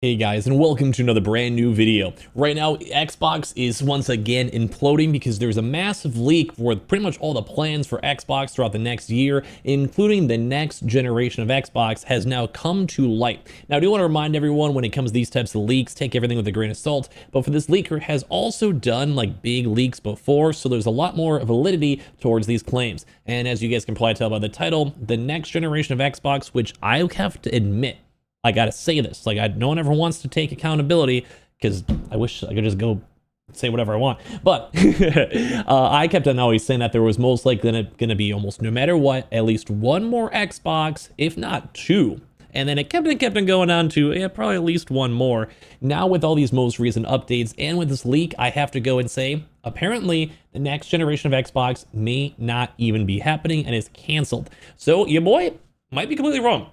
Hey guys, and welcome to another brand new video. Right now, Xbox is once again imploding because there's a massive leak for pretty much all the plans for Xbox throughout the next year, including the next generation of Xbox, has now come to light. Now, I do want to remind everyone when it comes to these types of leaks, take everything with a grain of salt, but for this leaker has also done like big leaks before, so there's a lot more validity towards these claims. And as you guys can probably tell by the title, the next generation of Xbox, which I have to admit, I gotta say this, like no one ever wants to take accountability because I wish I could just go say whatever I want. But I kept on always saying that there was most likely gonna be almost no matter what, at least one more Xbox, if not two. And then it kept on going on to probably at least one more. Now with all these most recent updates and with this leak, I have to go and say, apparently the next generation of Xbox may not even be happening and is canceled. So your boy might be completely wrong.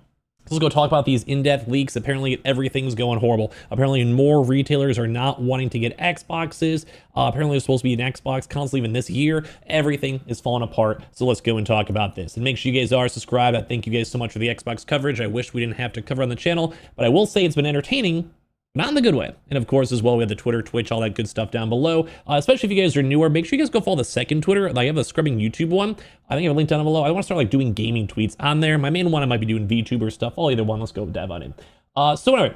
Let's go talk about these in-depth leaks. Apparently everything's going horrible. Apparently more retailers are not wanting to get Xboxes. Apparently there's supposed to be an Xbox console even this year. Everything is falling apart. So let's go and talk about this. And make sure you guys are subscribed. I thank you guys so much for the Xbox coverage. I wish we didn't have to cover on the channel, but I will say it's been entertaining. Not in the good way. And of course, as well, we have the Twitter, Twitch, all that good stuff down below. Especially if you guys are newer, make sure you guys go follow the second Twitter. Like, I have a scrubbing YouTube one. I think I have a link down below. I want to start like doing gaming tweets on there. My main one, I might be doing VTuber stuff. I'll either one. Let's go dive on in. So anyway,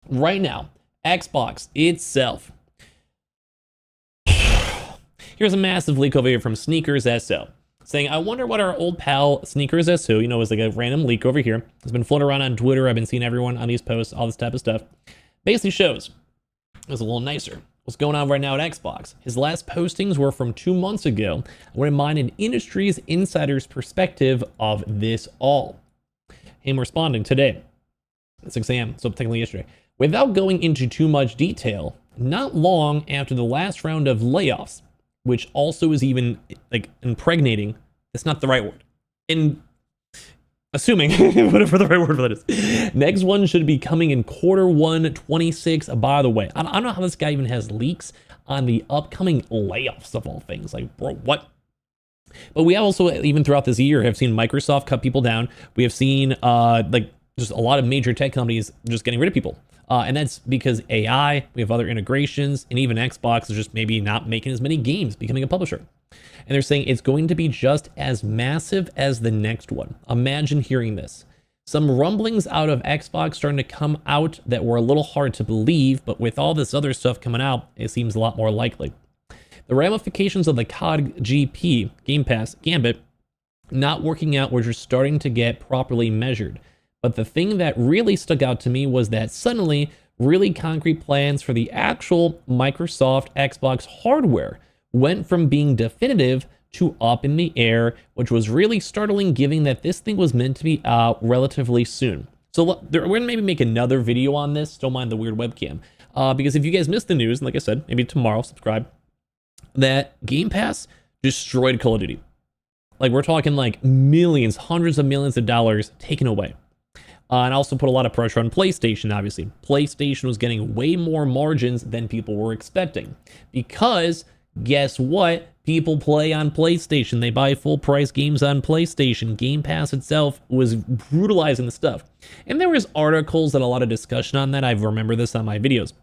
right now, Xbox itself. Here's a massive leak over here from Sneakers SO. Saying, I wonder what our old pal Sneakers SO, you know, is like a random leak over here. It's been floating around on Twitter. I've been seeing everyone on these posts, all this type of stuff. Basically shows it was a little nicer. What's going on right now at Xbox? His last postings were from 2 months ago. I want to mind an industry's insider's perspective of this all. Him responding today at 6 a.m. So technically yesterday. Without going into too much detail, not long after the last round of layoffs, which also is even like impregnating. That's not the right word. Assuming, whatever the right word for that is. Next one should be coming in Q1 26. By the way, I don't know how this guy even has leaks on the upcoming layoffs of all things. Like, bro, what? But we have also, even throughout this year, have seen Microsoft cut people down. We have seen like just a lot of major tech companies just getting rid of people. And that's because AI, we have other integrations, and even Xbox is just maybe not making as many games, becoming a publisher. And they're saying it's going to be just as massive as the next one. Imagine hearing this. Some rumblings out of Xbox starting to come out that were a little hard to believe, but with all this other stuff coming out, it seems a lot more likely. The ramifications of the COD GP, Game Pass, Gambit, not working out were just starting to get properly measured. But the thing that really stuck out to me was that suddenly, really concrete plans for the actual Microsoft Xbox hardware went from being definitive to up in the air, which was really startling given that this thing was meant to be out relatively soon. So we're gonna maybe make another video on this. Don't mind the weird webcam. Because if you guys missed the news, like I said, maybe tomorrow, subscribe, that Game Pass destroyed Call of Duty. Like, we're talking like millions, hundreds of millions of dollars taken away. And also put a lot of pressure on PlayStation, obviously. PlayStation was getting way more margins than people were expecting. Because, guess what? People play on PlayStation. They buy full price games on PlayStation. Game Pass itself was brutalizing the stuff. And there was articles and a lot of discussion on that. I remember this on my videos.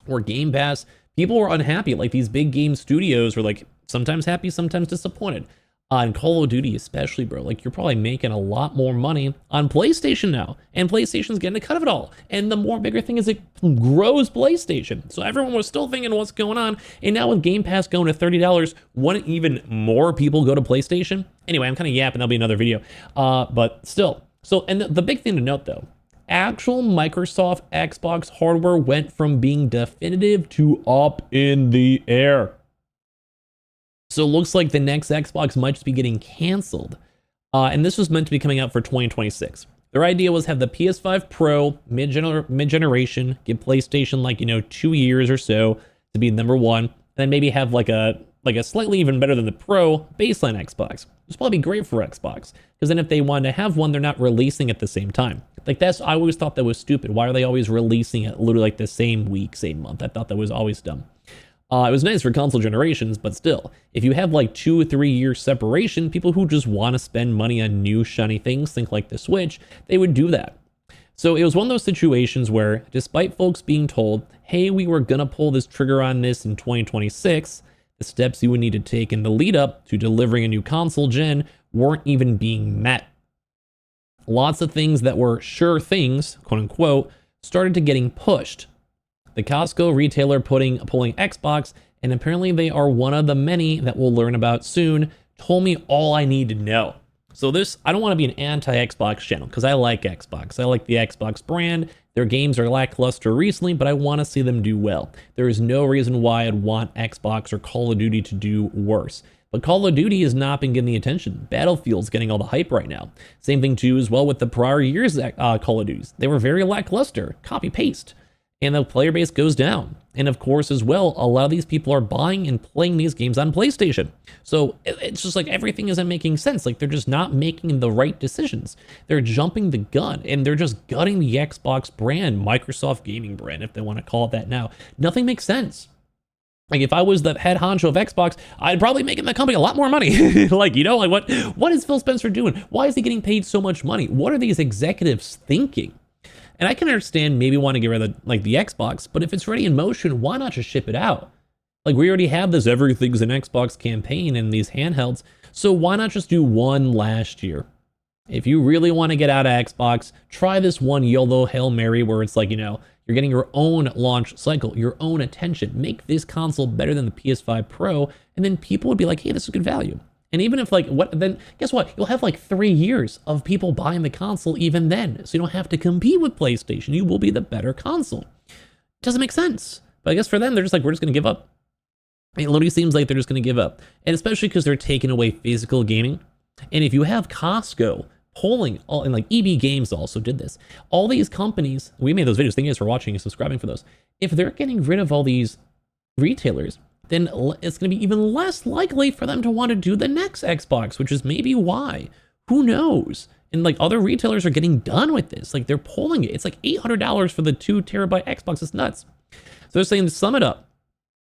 Where Game Pass, people were unhappy. Like, these big game studios were like sometimes happy, sometimes disappointed. On Call of Duty especially, bro, like, you're probably making a lot more money on PlayStation now, and PlayStation's getting a cut of it all. And the more bigger thing is it grows PlayStation. So everyone was still thinking what's going on, and now with Game Pass going to $30, wouldn't even more people go to PlayStation? Anyway, I'm kind of yapping, that'll be another video. But still, so, and the big thing to note though, actual Microsoft Xbox hardware went from being definitive to up in the air. So it looks like the next Xbox might just be getting canceled. And this was meant to be coming out for 2026. Their idea was have the PS5 Pro mid-generation, give PlayStation like, 2 years or so to be number one, and then maybe have like a slightly even better than the Pro baseline Xbox. It's probably great for Xbox, because then if they wanted to have one, they're not releasing at the same time. Like, I always thought that was stupid. Why are they always releasing it literally like the same week, same month? I thought that was always dumb. It was nice for console generations, but still, if you have like 2 or 3 year separation, people who just want to spend money on new shiny things, think like the Switch, they would do that. So it was one of those situations where, despite folks being told, hey, we were going to pull this trigger on this in 2026, the steps you would need to take in the lead up to delivering a new console gen weren't even being met. Lots of things that were sure things, quote unquote, started to getting pushed. The Costco retailer pulling Xbox, and apparently they are one of the many that we'll learn about soon, told me all I need to know. So this, I don't want to be an anti-Xbox channel because I like Xbox. I like the Xbox brand. Their games are lackluster recently, but I want to see them do well. There is no reason why I'd want Xbox or Call of Duty to do worse. But Call of Duty has not been getting the attention. Battlefield's getting all the hype right now. Same thing too as well with the prior years Call of Duties. They were very lackluster, copy-paste. And the player base goes down. And of course, as well, a lot of these people are buying and playing these games on PlayStation. So it's just like everything isn't making sense. Like they're just not making the right decisions. They're jumping the gun and they're just gutting the Xbox brand, Microsoft gaming brand, if they want to call it that now. Nothing makes sense. Like if I was the head honcho of Xbox, I'd probably make the company a lot more money. Like, you know, like what is Phil Spencer doing? Why is he getting paid so much money? What are these executives thinking? And I can understand maybe want to get rid of the Xbox, but if it's already in motion, why not just ship it out? Like we already have this everything's an Xbox campaign in these handhelds, so why not just do one last year? If you really want to get out of Xbox, try this one YOLO Hail Mary where it's like, you know, you're getting your own launch cycle, your own attention. Make this console better than the PS5 Pro, and then people would be like, hey, this is good value. And even if then guess what? You'll have like 3 years of people buying the console even then. So you don't have to compete with PlayStation. You will be the better console. It doesn't make sense. But I guess for them, they're just like, we're just going to give up. It literally seems like they're just going to give up. And especially because they're taking away physical gaming. And if you have Costco polling, and like EB Games also did this, all these companies, we made those videos. Thank you guys for watching and subscribing for those. If they're getting rid of all these retailers, then it's going to be even less likely for them to want to do the next Xbox, which is maybe why. Who knows? And like other retailers are getting done with this. Like they're pulling it. It's like $800 for the 2 terabyte Xbox. It's nuts. So they're saying to sum it up,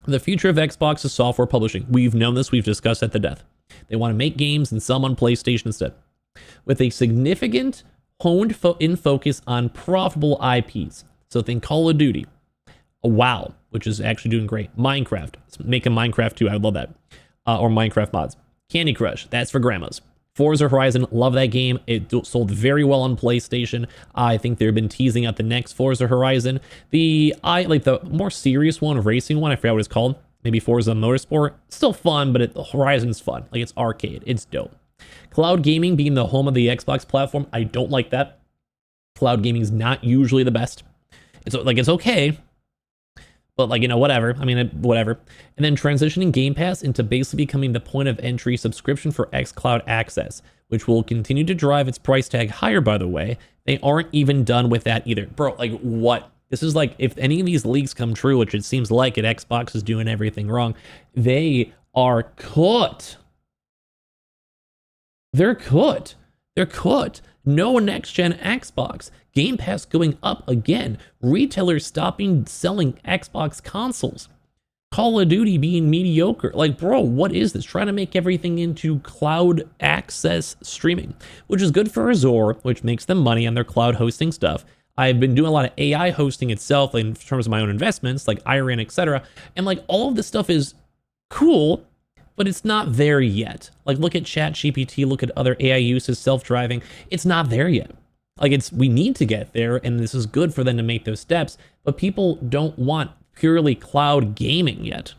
the future of Xbox is software publishing. We've known this. We've discussed at the death. They want to make games and sell them on PlayStation instead. With a significant honed focus on profitable IPs. So think Call of Duty. WoW, which is actually doing great. Minecraft, it's making Minecraft too. I would love that. Or Minecraft mods. Candy Crush, that's for grandmas. Forza Horizon, love that game. It sold very well on PlayStation. I think they've been teasing out the next Forza Horizon. The more serious one, racing one, I forgot what it's called. Maybe Forza Motorsport. Still fun, but Horizon's fun. Like it's arcade. It's dope. Cloud gaming being the home of the Xbox platform, I don't like that. Cloud gaming is not usually the best. It's okay. But like, you know, whatever. I mean, whatever. And then transitioning Game Pass into basically becoming the point of entry subscription for xCloud access, which will continue to drive its price tag higher, by the way. They aren't even done with that either. Bro, like what? This is like, if any of these leaks come true, which it seems like it, Xbox is doing everything wrong. They are cooked. They're cooked. They're cooked. No next-gen Xbox. Game Pass going up again. Retailers stopping selling Xbox consoles. Call of Duty being mediocre. Like, bro, what is this? Trying to make everything into cloud access streaming, which is good for Azure, which makes them money on their cloud hosting stuff. I've been doing a lot of AI hosting itself in terms of my own investments, like Iran, etc. And like all of this stuff is cool, but it's not there yet. Like look at ChatGPT, look at other AI uses, self-driving. It's not there yet. Like we need to get there, and this is good for them to make those steps, but people don't want purely cloud gaming yet.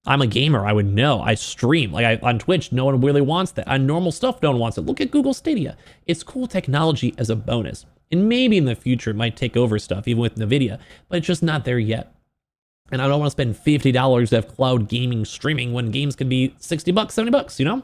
I'm a gamer, I would know. I stream. Like on Twitch, no one really wants that. On normal stuff, no one wants it. Look at Google Stadia. It's cool technology as a bonus. And maybe in the future it might take over stuff, even with NVIDIA, but it's just not there yet. And I don't want to spend $50 to have cloud gaming streaming when games could be $60, $70, you know?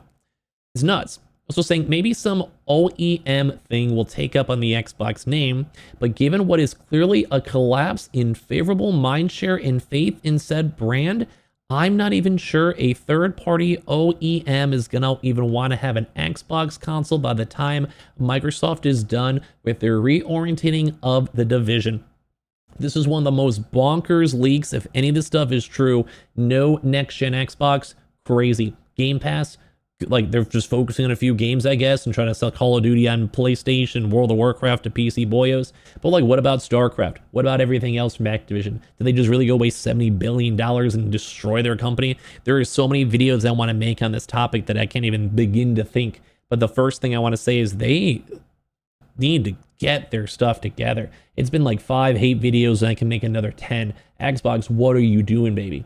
It's nuts. Also saying maybe some OEM thing will take up on the Xbox name, but given what is clearly a collapse in favorable mindshare and faith in said brand, I'm not even sure a third-party OEM is gonna even want to have an Xbox console by the time Microsoft is done with their reorientating of the division. This is one of the most bonkers leaks. If any of this stuff is true, no next-gen Xbox, crazy. Game Pass, like they're just focusing on a few games, I guess, and trying to sell Call of Duty on PlayStation, World of Warcraft to PC boyos. But like, what about StarCraft? What about everything else from Activision? Did they just really go waste $70 billion and destroy their company? There are so many videos I want to make on this topic that I can't even begin to think. But the first thing I want to say is they need to get their stuff together. It's been like 5 hate videos and I can make another 10. Xbox, what are you doing, baby?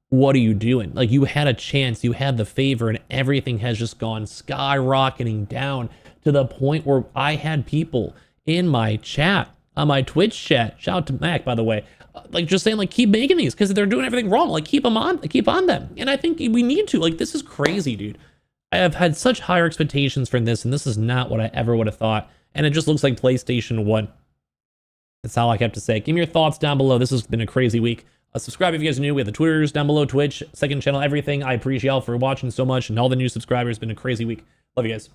What are you doing? Like, you had a chance, you had the favor, and everything has just gone skyrocketing down to the point where I had people in my chat, on my Twitch chat, shout out to Mac, by the way, like just saying, like, keep making these because they're doing everything wrong. Like, keep on them. And I think we need to. Like, this is crazy, dude. I have had such higher expectations from this, and this is not what I ever would have thought. And it just looks like PlayStation 1. That's all I have to say. Give me your thoughts down below. This has been a crazy week. Subscribe if you guys are new. We have the Twitters down below, Twitch, second channel, everything. I appreciate y'all for watching so much, and all the new subscribers. It's been a crazy week. Love you guys.